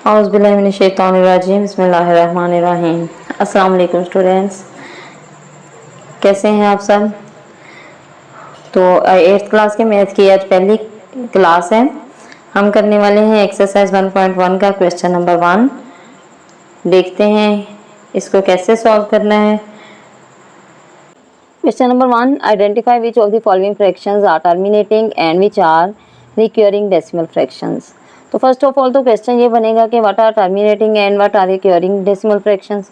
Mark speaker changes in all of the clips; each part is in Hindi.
Speaker 1: औज़ुबिल्लाहिमिनश्शैतानिर्रजीम बिस्मिल्लाहिर्रहमानिर्रहीम। अस्सलाम वालेकुम स्टूडेंट्स, कैसे हैं आप सब। तो 8th क्लास के मैथ की आज पहली क्लास है। हम करने वाले हैं एक्सरसाइज 1.1 का क्वेश्चन नंबर 1। देखते हैं इसको कैसे सॉल्व करना है। Question number 1, identify which of the following fractions are terminating and which are recurring decimal fractions. तो फर्स्ट ऑफ ऑल तो क्वेश्चन ये बनेगा कि what are terminating and what are recurring decimal fractions.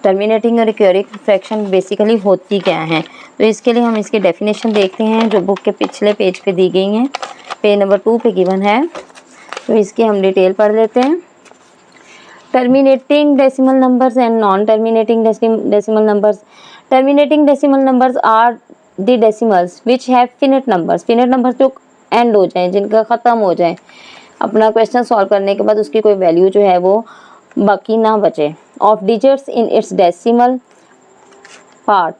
Speaker 1: Terminating और रिकरिंग फ्रैक्शन बेसिकली होती क्या है, तो इसके लिए हम इसकी डेफिनेशन देखते हैं जो बुक के पिछले पेज पे दी गई हैं। पेज नंबर 2 पे गिवन है, तो इसकी हम डिटेल पढ़ लेते हैं। Terminating decimal numbers and non terminating decimal numbers. Terminating decimal numbers are the decimals which have finite numbers. Finite numbers जो एंड हो जाए, जिनका ख़त्म हो जाए, अपना क्वेश्चन सॉल्व करने के बाद उसकी कोई वैल्यू जो है वो बाकी ना बचे। Of digits in its decimal part,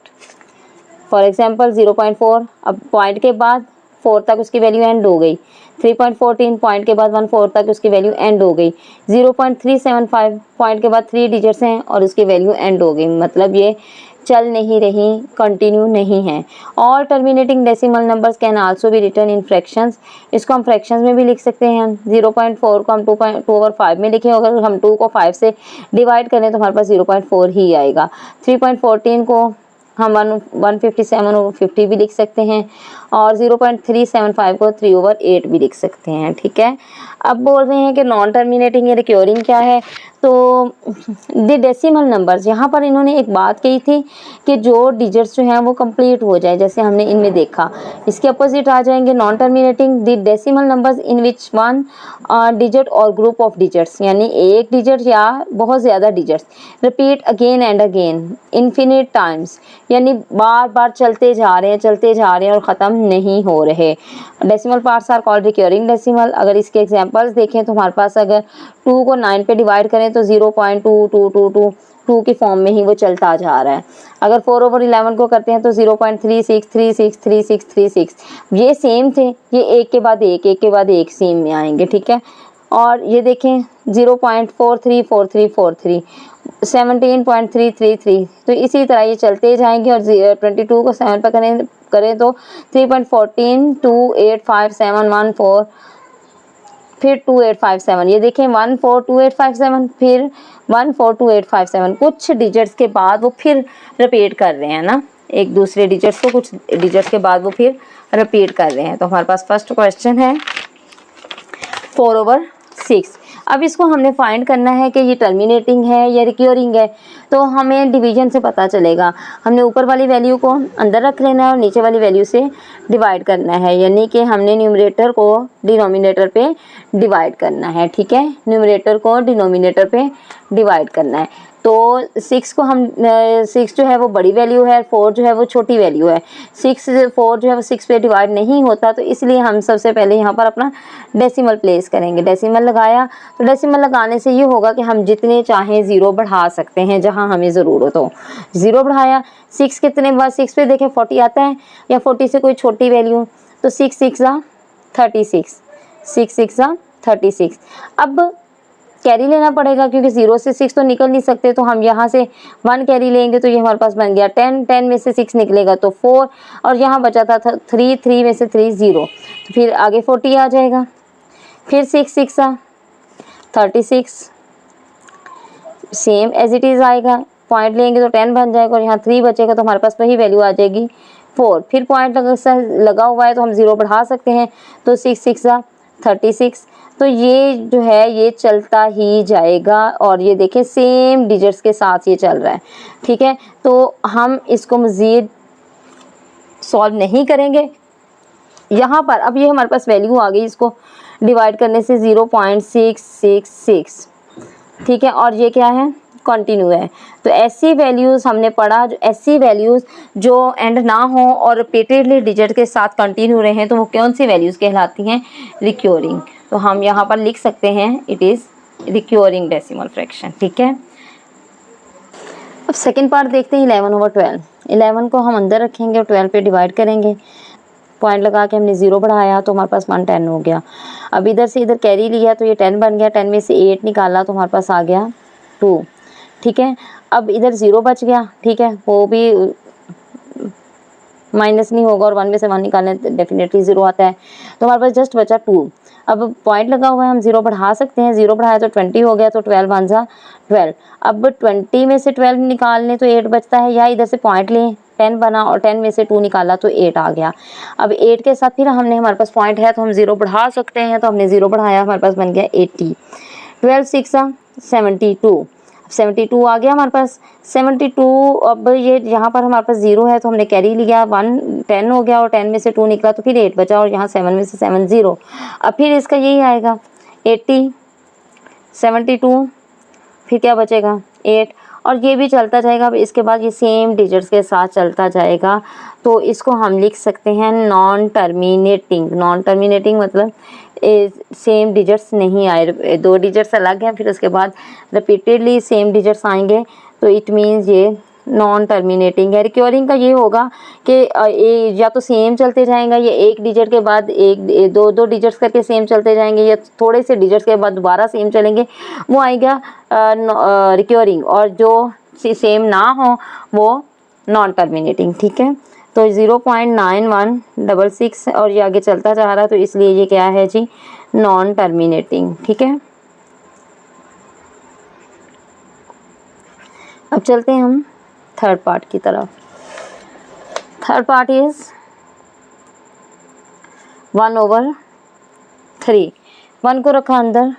Speaker 1: for example 0.4, अब पॉइंट के बाद 4 तक उसकी वैल्यू एंड हो गई। 3.14 पॉइंट के बाद 1/4 तक उसकी वैल्यू एंड हो गई। 0.375 पॉइंट के बाद 3 डिजिट्स हैं और उसकी वैल्यू एंड हो गई, मतलब ये चल नहीं रही, कंटिन्यू नहीं है। All terminating decimal numbers can also be written in fractions. इसको हम फ्रैक्शंस में भी लिख सकते हैं। 0.4 को हम 2/5 में लिखें, अगर हम 2 को 5 से डिवाइड करें तो हमारे पास 0.4 ही आएगा। 3.14 को हम 157/50 भी लिख सकते हैं और 0.375 को 3/8 भी लिख सकते हैं। ठीक है, अब बोल रहे हैं कि नॉन टर्मिनेटिंग या रिकरिंग क्या है। तो द डेसिमल नंबर्स, यहाँ पर इन्होंने एक बात कही थी कि जो डिजिट्स जो हैं वो कंप्लीट हो जाए, जैसे हमने इनमें देखा। इसके अपोजिट आ जाएंगे non terminating, the decimal numbers in which one digit और ग्रुप ऑफ डिजिट्स, यानी एक डिजिट या बहुत ज़्यादा digits repeat again and again infinite times, यानी बार बार चलते जा रहे हैं और ख़त्म नहीं हो रहे। Decimal parts are called recurring decimal. अगर इसके एग्जांपल्स देखें तो हमारे पास अगर 2 को 9 पे डिवाइड करें तो 0.2222 की फॉर्म में ही वो चलता जा रहा है। अगर 4/11 को करते हैं तो 0.36363636। ये सेम थे, ये एक के बाद एक सेम में आएंगे। ठीक है, और ये देखें 0.434343, 17.333, तो इसी तरह ये चलते जाएंगे। और 22 को 7 पर करें तो 3.14 285714, फिर 2857, ये देखें 142857, फिर 142857। कुछ डिजिट्स के बाद वो फिर रिपीट कर रहे हैं ना, एक दूसरे डिजिट्स को कुछ डिजिट्स के बाद वो फिर रिपीट कर रहे हैं। तो हमारे पास फर्स्ट क्वेश्चन है 4/6। अब इसको हमने फाइंड करना है कि ये टर्मिनेटिंग है या रिकरिंग है। तो हमें डिवीजन से पता चलेगा। हमने ऊपर वाली वैल्यू को अंदर रख लेना है और नीचे वाली वैल्यू से डिवाइड करना है, यानी कि हमने न्यूमरेटर को डिनोमिनेटर पे डिवाइड करना है। ठीक है, न्यूमरेटर को डिनोमिनेटर पे डिवाइड करना है। तो 6 को हम 6 जो है वो बड़ी वैल्यू है, 4 जो है वो छोटी वैल्यू है। 4 जो है वो 6 पे डिवाइड नहीं होता, तो इसलिए हम सबसे पहले यहाँ पर अपना डेसिमल प्लेस करेंगे। डेसिमल लगाया तो डेसिमल लगाने से ये होगा कि हम जितने चाहें ज़ीरो बढ़ा सकते हैं जहाँ हमें ज़रूरत हो। ज़ीरो बढ़ाया, 6 कितने बाद 6 पे देखें 40 आता है या 40 से कोई छोटी वैल्यू, तो 6 6 36, 6 6 36। अब कैरी लेना पड़ेगा क्योंकि 0 से 6 तो निकल नहीं सकते, तो हम यहाँ से 1 कैरी लेंगे तो ये हमारे पास बन गया 10, 10 में से 6 निकलेगा तो 4, और यहाँ बचा था 3, 3 में से 3 0, तो फिर आगे 40 आ जाएगा। फिर 6 6 36, सेम एज इट इज़ आएगा। पॉइंट लेंगे तो 10 बन जाएगा और यहाँ 3 बचेगा, तो हमारे पास वही वैल्यू आ जाएगी 4। फिर पॉइंट लगा हुआ है तो हम 0 बढ़ा सकते हैं, तो 6 6 36। तो ये जो है ये चलता ही जाएगा और ये देखें सेम डिजिट्स के साथ ये चल रहा है। ठीक है, तो हम इसको मज़ीद सॉल्व नहीं करेंगे यहाँ पर। अब ये हमारे पास वैल्यू आ गई, इसको डिवाइड करने से 0.666। ठीक है, और ये क्या है, कंटिन्यू है। तो ऐसी वैल्यूज़ हमने पढ़ा, जो ऐसी वैल्यूज़ जो एंड ना हो और रिपीटेडली डिजिट के साथ कंटिन्यू रहें, तो वो कौन सी वैल्यूज़ कहलाती हैं, रिकरिंग। तो हम यहाँ पर लिख सकते हैं it is recurring decimal fraction. ठीक है, अब सेकेंड पार्ट देखते हैं 11/12। 11 को हम अंदर रखेंगे और 12 पे डिवाइड करेंगे। पॉइंट लगा के हमने 0 बढ़ाया तो हमारे पास 110 हो गया। अब इधर से इधर कैरी लिया तो ये 10 बन गया, 10 में से 8 निकाला तो हमारे पास आ गया 2। ठीक है, अब इधर 0 बच गया। ठीक है, वो भी माइनस नहीं होगा और 1 में से 1 निकालने डेफिनेटली 0 आता है, तो हमारे पास जस्ट बचा 2। अब पॉइंट लगा हुआ है, हम 0 बढ़ा सकते हैं, 0 बढ़ाया तो 20 हो गया, तो 12 वन जा 12। अब 20 में से 12 निकालने तो 8 बचता है, या इधर से पॉइंट लें, 10 बना और 10 में से 2 निकाला तो 8 आ गया। अब 8 के साथ फिर हमने, हमारे पास पॉइंट है तो हम 0 बढ़ा सकते हैं, तो हमने 0 बढ़ाया, हमारे पास बन गया 80। 12 6 72, 72 आ गया हमारे पास। 72 अब ये यहाँ पर हमारे पास 0 है तो हमने कैरी लिया, 1 10 हो गया और 10 में से 2 निकला तो फिर 8 बचा, और यहाँ 7 में से 7 0। अब फिर इसका यही आएगा 80 72, फिर क्या बचेगा 8, और ये भी चलता जाएगा। अब इसके बाद ये सेम डिजिट्स के साथ चलता जाएगा, तो इसको हम लिख सकते हैं नॉन टर्मिनेटिंग। नॉन टर्मिनेटिंग मतलब सेम डिजिट्स नहीं आए, 2 डिजिट्स अलग हैं, फिर उसके बाद रिपीटेडली सेम डिजिट्स आएंगे, तो इट मीन्स ये नॉन टर्मिनेटिंग है। रिक्योरिंग का ये होगा कि या तो सेम चलते जाएंगे, या एक डिजिट के बाद एक दो डिजिट्स करके सेम चलते जाएंगे, या थोड़े से डिजिट्स के बाद दोबारा सेम चलेंगे, वो आएगा रिक्योरिंग, और जो सेम ना हो वो नॉन टर्मिनेटिंग। ठीक है, तो 0.9166 और ये आगे चलता जा रहा है, तो इसलिए ये क्या है जी, नॉन टर्मिनेटिंग। ठीक है, अब चलते हैं हम थर्ड पार्ट की तरफ। Third part is 1/3। 1 को रखा अंदर,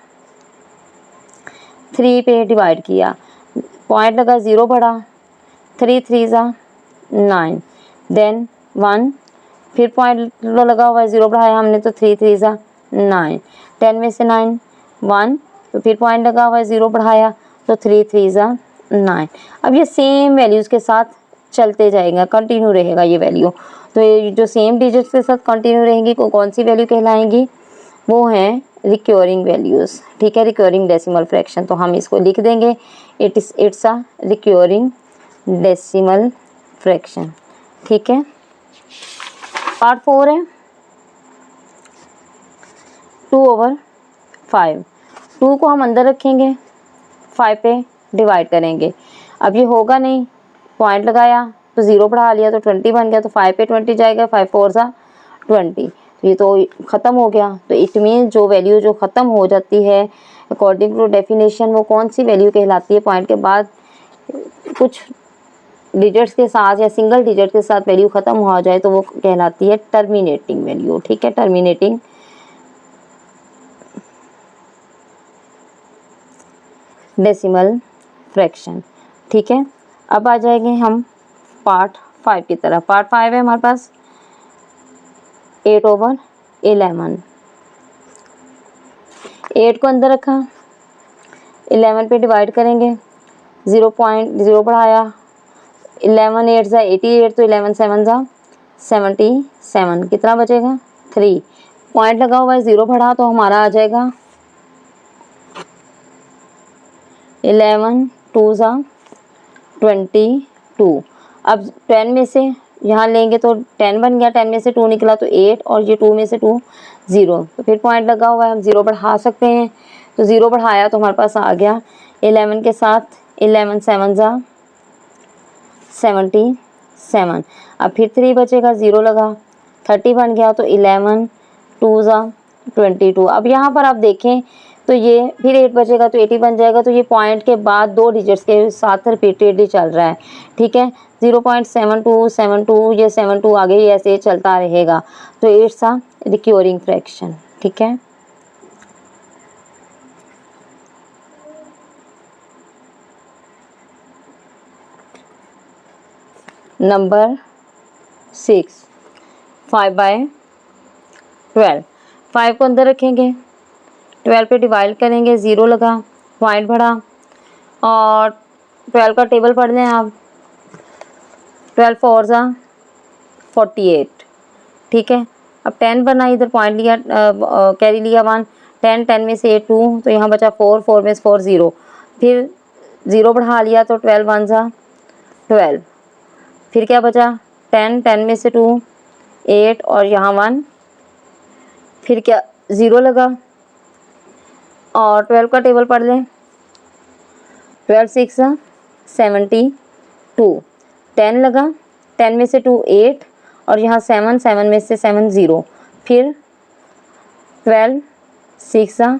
Speaker 1: 3 पे डिवाइड किया, पॉइंट लगा, 0 बढ़ा, 3 3 जा 9, देन 1, फिर पॉइंट लगा हुआ है, 0 बढ़ाया हमने तो 3 3 जा 9, 10 में से 9 1, तो फिर पॉइंट लगा हुआ है, 0 बढ़ाया तो 3 3 जा 9। अब ये सेम वैल्यूज़ के साथ चलते जाएगा, कंटिन्यू रहेगा ये वैल्यू। तो ये जो सेम डिजिट्स के साथ कंटिन्यू रहेंगी, कौन सी वैल्यू कहलाएंगी, वो हैं रिक्योरिंग वैल्यूज़। ठीक है, रिक्योरिंग डेसिमल फ्रैक्शन, तो हम इसको लिख देंगे, it's a recurring decimal fraction. ठीक है, पार्ट 4 है 2/5। 2 को हम अंदर रखेंगे, 5 पे डिवाइड करेंगे। अब ये होगा नहीं, पॉइंट लगाया तो 0 बढ़ा लिया तो 20 बन गया, तो 5 पे 20 जाएगा, 5 4 जा 20, ये तो ख़त्म हो गया। तो इट मीन जो वैल्यू जो ख़त्म हो जाती है अकॉर्डिंग टू डेफिनेशन, वो कौन सी वैल्यू कहलाती है, पॉइंट के बाद कुछ डिजिट्स के साथ या सिंगल डिजिट के साथ वैल्यू ख़त्म हो जाए तो वो कहलाती है टर्मिनेटिंग वैल्यू। ठीक है, टर्मिनेटिंग डेसिमल फ्रैक्शन। ठीक है, अब आ जाएंगे हम पार्ट 5 की तरफ। पार्ट 5 है हमारे पास 8/11। 8 को अंदर रखा, 11 पे डिवाइड करेंगे, 0.0 बढ़ाया, 11 8 जा 88, तो 11 7 जा 77, कितना बचेगा 3, पॉइंट लगा हुआ है, 0 बढ़ा तो हमारा आ जाएगा 11 2 जा 22। अब 10 में से यहाँ लेंगे तो 10 बन गया, 10 में से 2 निकला तो 8, और ये 2 में से 2 0, तो फिर पॉइंट लगा हुआ है, हम 0 बढ़ा सकते हैं, तो 0 बढ़ाया तो हमारे पास आ गया 11 के साथ 11 7 जा 77। अब फिर 3 बचेगा, 0 लगा 30 बन गया, तो 11 2 जा 22। अब यहाँ पर आप देखें तो ये फिर 8 बचेगा तो 80 बन जाएगा, तो ये पॉइंट के बाद 2 डिजिट्स के साथ रिपीटेडली चल रहा है। ठीक है, 0.7272, ये 72 आगे ही ऐसे चलता रहेगा, तो इट्स अ रिक्योरिंग फ्रैक्शन। ठीक है, नंबर 6 5/12। 5 को अंदर रखेंगे, 12 पे डिवाइड करेंगे, 0 लगा, पॉइंट बढ़ा, और 12 का टेबल पढ़ लें आप, 12 4 जा 48। ठीक है, अब 10 बना, इधर पॉइंट लिया, कैरी लिया 1, 10 10 में से 2, तो यहाँ बचा 4, 4 में से 4 0, फिर 0 बढ़ा लिया तो 12 1 जा 12, फिर क्या बचा 10 10 में से 2 8 और यहाँ 1, फिर क्या 0 लगा। और 12 का टेबल पढ़ लें। 12 6 72, 10 लगा, 10 में से 2 8 और यहाँ 7, 7 में से 7 0, फिर 12 6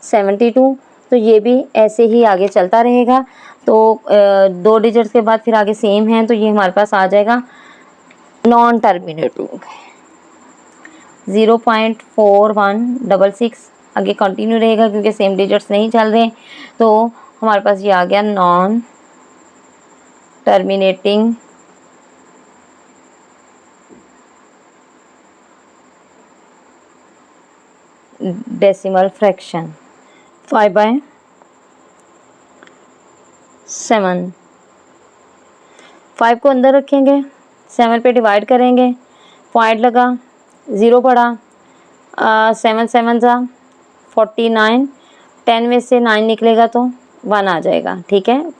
Speaker 1: 72। तो ये भी ऐसे ही आगे चलता रहेगा। तो 2 डिजिट्स के बाद फिर आगे सेम है, तो ये हमारे पास आ जाएगा नॉन टर्मिनेटिंग 0.4166। आगे कंटिन्यू रहेगा क्योंकि सेम डिजिट्स नहीं चल रहे। तो हमारे पास ये आ गया नॉन टर्मिनेटिंग डेसिमल फ्रैक्शन 5/7। 5 को अंदर रखेंगे, 7 पे डिवाइड करेंगे, पॉइंट लगा, 0 पड़ा, 7 7 ज़ा 49, 10 में से 9 निकलेगा तो 1 आ जाएगा। ठीक है,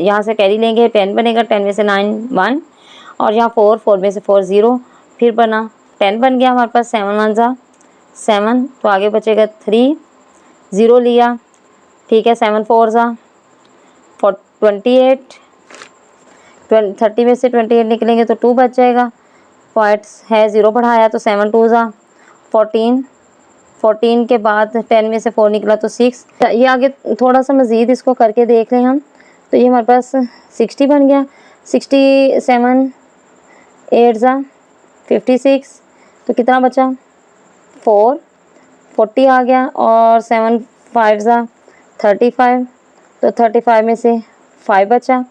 Speaker 1: यहाँ से कैरी लेंगे, 10 बनेगा, 10 में से 9 1 और यहाँ 4, 4 में से 4 0, फिर बना 10 बन गया हमारे पास, 7 1 ज़ा 7, तो आगे बचेगा 3, 0 लिया। ठीक है, 7 4 ज़ा 28, 30 में से 28 निकलेंगे तो 2 बच जाएगा। पॉइंट्स है 0 बढ़ाया तो 7 2 ज़ा 14, 14 के बाद 10 में से 4 निकला तो 6। ये आगे थोड़ा सा मज़ीद इसको करके देख लें हम, तो ये हमारे पास 60 बन गया। 67 8 ज़ा 56, तो कितना बचा 4, 40 आ गया और 7 5 ज़ा 35, तो 35 में से 5 बचा।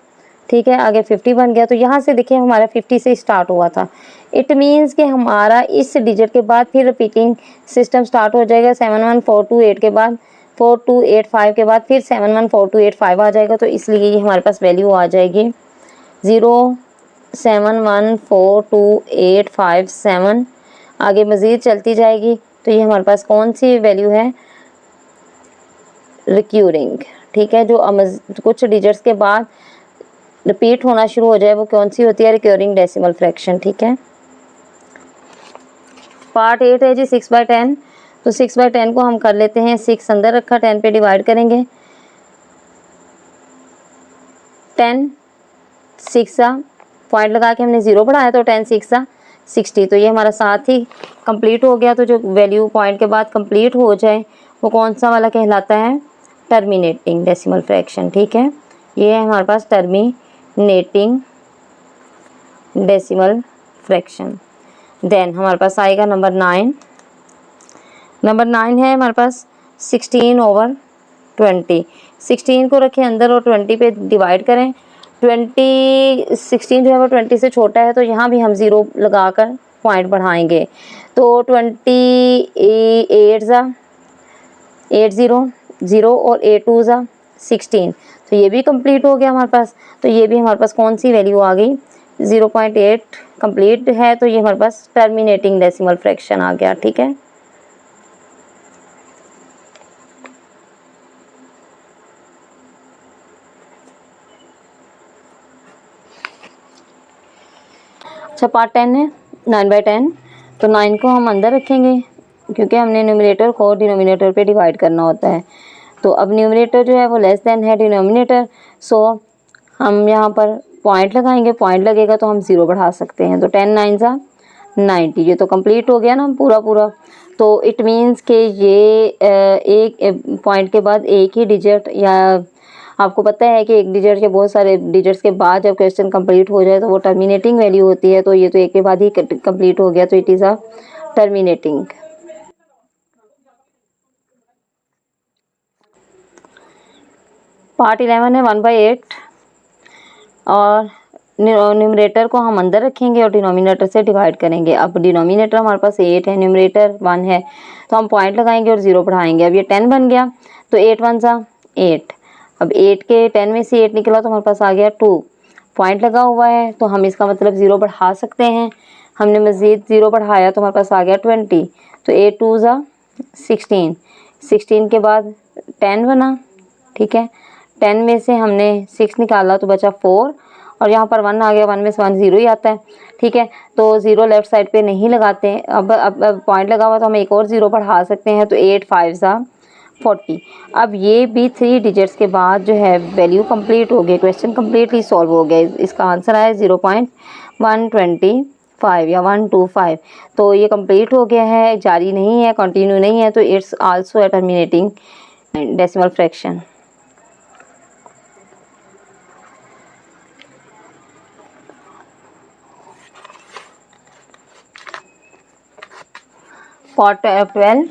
Speaker 1: ठीक है, आगे 50 बन गया। तो यहाँ से देखिए हमारा 50 से स्टार्ट हुआ था। इट मीन्स कि हमारा इस डिजिट के बाद फिर रिपीटिंग सिस्टम स्टार्ट हो जाएगा। 71428 के बाद 4285 के बाद फिर 714285 आ जाएगा। तो इसलिए ये हमारे पास वैल्यू आ जाएगी 0714285 आगे मज़ीद चलती जाएगी। तो ये हमारे पास कौन सी वैल्यू है, रिक्यूरिंग। ठीक है, जो कुछ डिजिट्स के बाद रिपीट होना शुरू हो जाए वो कौन सी होती है, रिक्यूरिंग डेसिमल फ्रैक्शन। ठीक है, पार्ट 8 है जी 6/10। तो 6/10 को हम कर लेते हैं, 6 अंदर रखा, 10 पे डिवाइड करेंगे, 10 6 पॉइंट लगा के हमने 0 बढ़ाया तो 10 6 60। तो ये हमारा साथ ही कंप्लीट हो गया। तो जो वैल्यू पॉइंट के बाद कंप्लीट हो जाए वो कौन सा वाला कहलाता है, टर्मिनेटिंग डेसिमल फ्रैक्शन। ठीक है, ये है हमारे पास टर्मिनेटिंग डेसिमल फ्रैक्शन। देन हमारे पास आएगा नंबर 9। नंबर 9 है हमारे पास 16/20। 16 को रखें अंदर और 20 पे डिवाइड करें। 16 जो है वो 20 से छोटा है, तो यहाँ भी हम 0 लगाकर पॉइंट बढ़ाएंगे। तो 28 ज़ा 80 0 और 8 2 ज़ा 16। तो ये भी कंप्लीट हो गया हमारे पास। तो ये भी हमारे पास कौन सी वैल्यू आ गई, 0.8 कंप्लीट है। तो ये हमारे पास टर्मिनेटिंग डेसिमल फ्रैक्शन आ गया। ठीक है, अच्छा पार्ट 10 है 9/10। तो 9 को हम अंदर रखेंगे क्योंकि हमने न्यूमरेटर को डिनोमिनेटर पे डिवाइड करना होता है। तो अब न्यूमरेटर जो है वो लेस देन है डिनोमिनेटर, सो हम यहाँ पर पॉइंट लगाएंगे, पॉइंट लगेगा तो हम 0 बढ़ा सकते हैं। तो 10 9 ज़ा 90, ये तो कंप्लीट हो गया ना पूरा। तो इट मीन्स कि ये एक पॉइंट के बाद एक ही डिजिट, या आपको पता है कि एक डिजिट के बहुत सारे डिजिट्स के बाद जब क्वेश्चन कंप्लीट हो जाए तो वो टर्मिनेटिंग वैल्यू होती है। तो ये तो एक के बाद ही कंप्लीट हो गया, तो it is a terminating. Part 11 है 1/8 और न्यूमरेटर को हम अंदर रखेंगे और डिनोमिनेटर से डिवाइड करेंगे। अब डिनोमिनेटर हमारे पास 8 है, न्यूमरेटर 1 है, तो हम पॉइंट लगाएंगे और 0 बढ़ाएंगे। अब ये 10 बन गया, तो 8 1 ज़ा 8। अब 8 के 10 में से 8 निकला तो हमारे पास आ गया 2, पॉइंट लगा हुआ है तो हम इसका मतलब 0 बढ़ा सकते हैं। हमने मज़ीद 0 बढ़ाया तो हमारे पास आ गया 20। तो 8 2 ज़ा 16, 16 के बाद 10 बना। ठीक है, 10 में से हमने 6 निकाला तो बचा 4 और यहाँ पर 1 आ गया, 1 में से 1 0 ही आता है, ठीक है। तो 0 लेफ्ट साइड पे नहीं लगाते हैं। अब पॉइंट लगा हुआ तो हम एक और 0 बढ़ा सकते हैं, तो 8 5 सा 40। अब ये भी 3 डिजिट्स के बाद जो है वैल्यू कंप्लीट हो गई, क्वेश्चन कम्प्लीटली सॉल्व हो गया। इसका आंसर आया 0.125 या 125। तो ये कंप्लीट हो गया है, जारी नहीं है, कंटिन्यू नहीं है, तो it's also a terminating decimal fraction. Part 12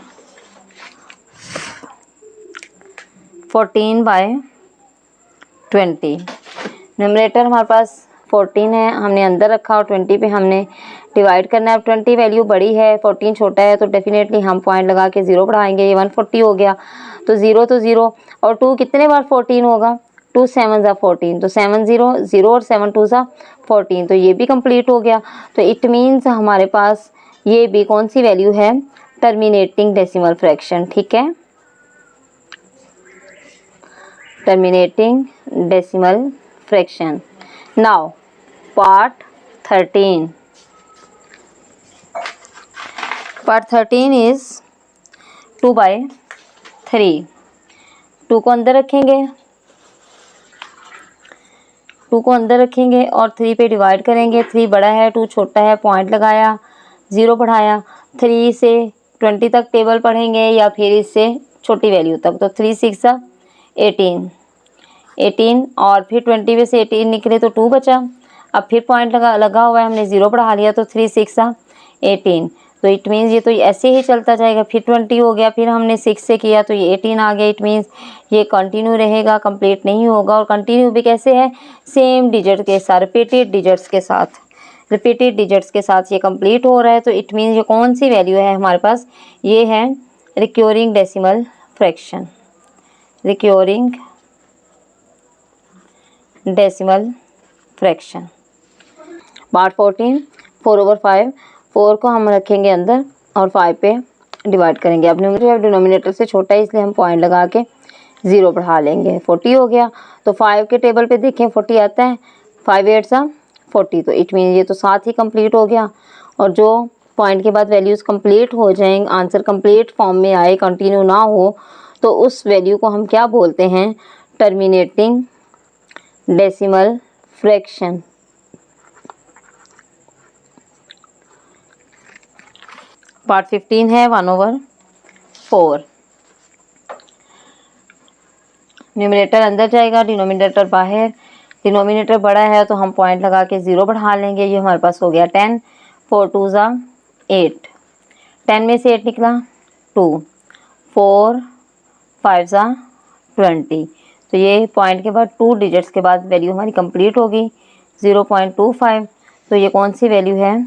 Speaker 1: 14/20। Numerator हमारे पास 14 है, हमने अंदर रखा और 20 पे हमने डिवाइड करना है। अब 20 वैल्यू बड़ी है, 14 छोटा है, तो डेफिनेटली हम पॉइंट लगा के 0 बढ़ाएंगे। ये 140 हो गया, तो 0 तो 0 और 2 कितने बार 14 होगा, 2 7 ज़ा 14, तो 7 0 0 और 7 2 ज़ा 14, तो ये भी कंप्लीट हो गया। तो इट मीन्स हमारे पास ये भी कौन सी वैल्यू है, टर्मिनेटिंग डेसिमल फ्रैक्शन, ठीक है, terminating decimal fraction. Now part 13। Part 13 is 2/3। 2 को अंदर रखेंगे, 2 को अंदर रखेंगे और 3 पे डिवाइड करेंगे। 3 बड़ा है, 2 छोटा है, पॉइंट लगाया, 0 बढ़ाया। 3 से 20 तक टेबल पढ़ेंगे या फिर इससे छोटी वैल्यू तक, तो 3 6 ज़ा 18 और फिर 20 में से 18 निकले तो 2 बचा। अब फिर पॉइंट लगा हुआ है, हमने 0 बढ़ा लिया, तो 3 6 ज़ा 18। तो इट मीन्स ये तो ऐसे ही चलता जाएगा। फिर 20 हो गया, फिर हमने 6 से किया तो ये 18 आ गया। इट मीन्स ये कंटिन्यू रहेगा, कंप्लीट नहीं होगा। और कंटिन्यू भी कैसे है, सेम डिजिट के साथ, रिपीटेड डिजिट्स के साथ, रिपीटेड डिजिट्स के साथ ये कंप्लीट हो रहा है। तो इट मीन्स ये कौन सी वैल्यू है हमारे पास, ये है recurring decimal fraction, recurring decimal fraction. Part 14 4/5। 4 को हम रखेंगे अंदर और 5 पे डिवाइड करेंगे। अब न्यूमरेटर डिनोमिनेटर से छोटा है, इसलिए हम पॉइंट लगा के 0 बढ़ा लेंगे। 40 हो गया, तो 5 के टेबल पे देखें 40 आता है, 5 8 सा 40, तो इट मीन ये तो साथ ही कंप्लीट हो गया। और जो पॉइंट के बाद वैल्यूज़ कंप्लीट हो जाएंगे, आंसर कंप्लीट फॉर्म में आए, कंटिन्यू ना हो, तो उस वैल्यू को हम क्या बोलते हैं, टर्मिनेटिंग डेसिमल फ्रैक्शन। पार्ट 15 है 1/4। न्यूमरेटर अंदर जाएगा, डिनोमिनेटर बाहर। डिनोमिनेटर बड़ा है तो हम पॉइंट लगा के 0 बढ़ा लेंगे। ये हमारे पास हो गया 10, 4 2 ज़ा 8, 10 में से 8 निकला 2, 4 5 ज़ा 20। तो ये पॉइंट के बाद 2 डिजिट्स के बाद वैल्यू हमारी कंप्लीट होगी 0.25। तो ये कौन सी वैल्यू है,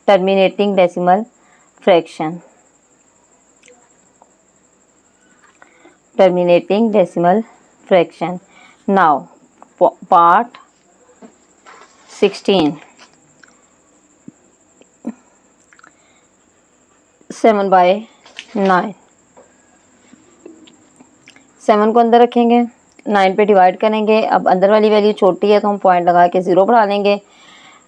Speaker 1: terminating decimal fraction, terminating decimal fraction. Now part 16 7/9। 7 को अंदर रखेंगे, 9 पे डिवाइड करेंगे। अब अंदर वाली वैल्यू छोटी है तो हम पॉइंट लगा के 0 बढ़ा लेंगे।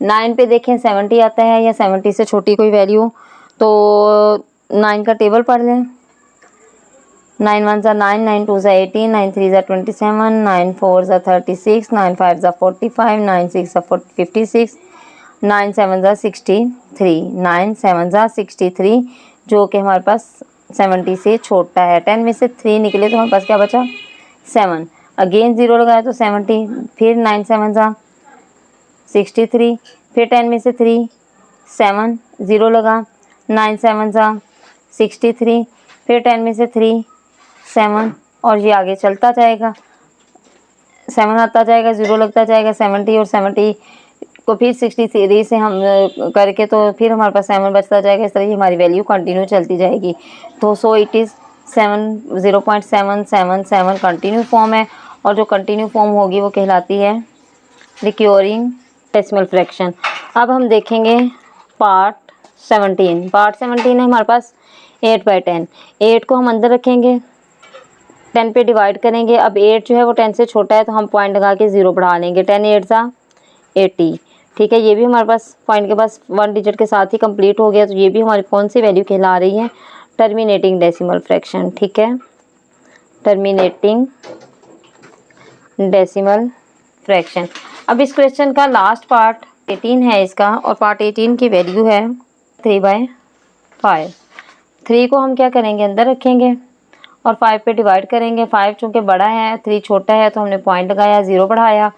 Speaker 1: 9 पे देखें 70 आता है या 70 से छोटी कोई वैल्यू, तो 9 का टेबल पढ़ लें। 9 1 ज़ा 9, 9 2 ज़ा 18, 9 3 ज़ा 27, 9 4 ज़ा 36, 9 5 ज़ा 45, 9 6 ज़ा 56, 9 7 ज़ा 63, 9 7 ज़ा 63, जो कि हमारे पास 70 से छोटा है। 10 में से 3 निकले तो हमारे पास क्या बचा, 7। अगेन 0 लगाया तो 70, फिर 9 7 ज़ा 63, फिर 10 में से 3 7, 0 लगा, 9 7 ज़ा 63, फिर 10 में से 3 7, और ये आगे चलता जाएगा, 7 आता जाएगा, 0 लगता जाएगा, 70 और 70 को फिर 63 से हम करके तो फिर हमारे पास 7 बचता जाएगा। इस तरह ही हमारी वैल्यू कंटिन्यू चलती जाएगी। तो so it is 0.777 continue form है, और जो कंटिन्यू फॉर्म होगी वो कहलाती है रिक्योरिंग डेसिमल फ्रैक्शन। अब हम देखेंगे पार्ट 17। पार्ट 17 है हमारे पास 8/10। 8 को हम अंदर रखेंगे, 10 पे डिवाइड करेंगे। अब 8 जो है वो 10 से छोटा है तो हम पॉइंट लगा के 0 बढ़ा लेंगे। 10 8 ज़ा 80। ठीक है, ये भी हमारे पास पॉइंट के पास 1 डिजिट के साथ ही कंप्लीट हो गया। तो ये भी हमारी कौन सी वैल्यू कहला रही है? Terminating decimal fraction. ठीक है, टर्मिनेटिंग डेसिमल फ्रैक्शन। अब इस क्वेश्चन का लास्ट पार्ट 18 है इसका, और पार्ट 18 की वैल्यू है 3/5। 3 को हम क्या करेंगे? अंदर रखेंगे और 5 पे डिवाइड करेंगे। 5 चूँकि बड़ा है, 3 छोटा है, तो हमने पॉइंट लगाया, 0 बढ़ाया,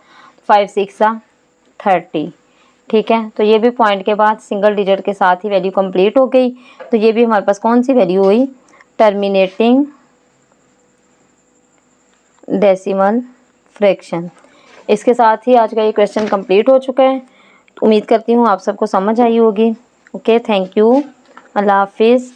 Speaker 1: 5 6 30। ठीक है, तो ये भी पॉइंट के बाद सिंगल डिजिट के साथ ही वैल्यू कंप्लीट हो गई। तो ये भी हमारे पास कौन सी वैल्यू हुई? Terminating decimal fraction. इसके साथ ही आज का ये क्वेश्चन कंप्लीट हो चुका है। उम्मीद करती हूँ आप सबको समझ आई होगी। ओके, थैंक यू, अल्लाह हाफिज़।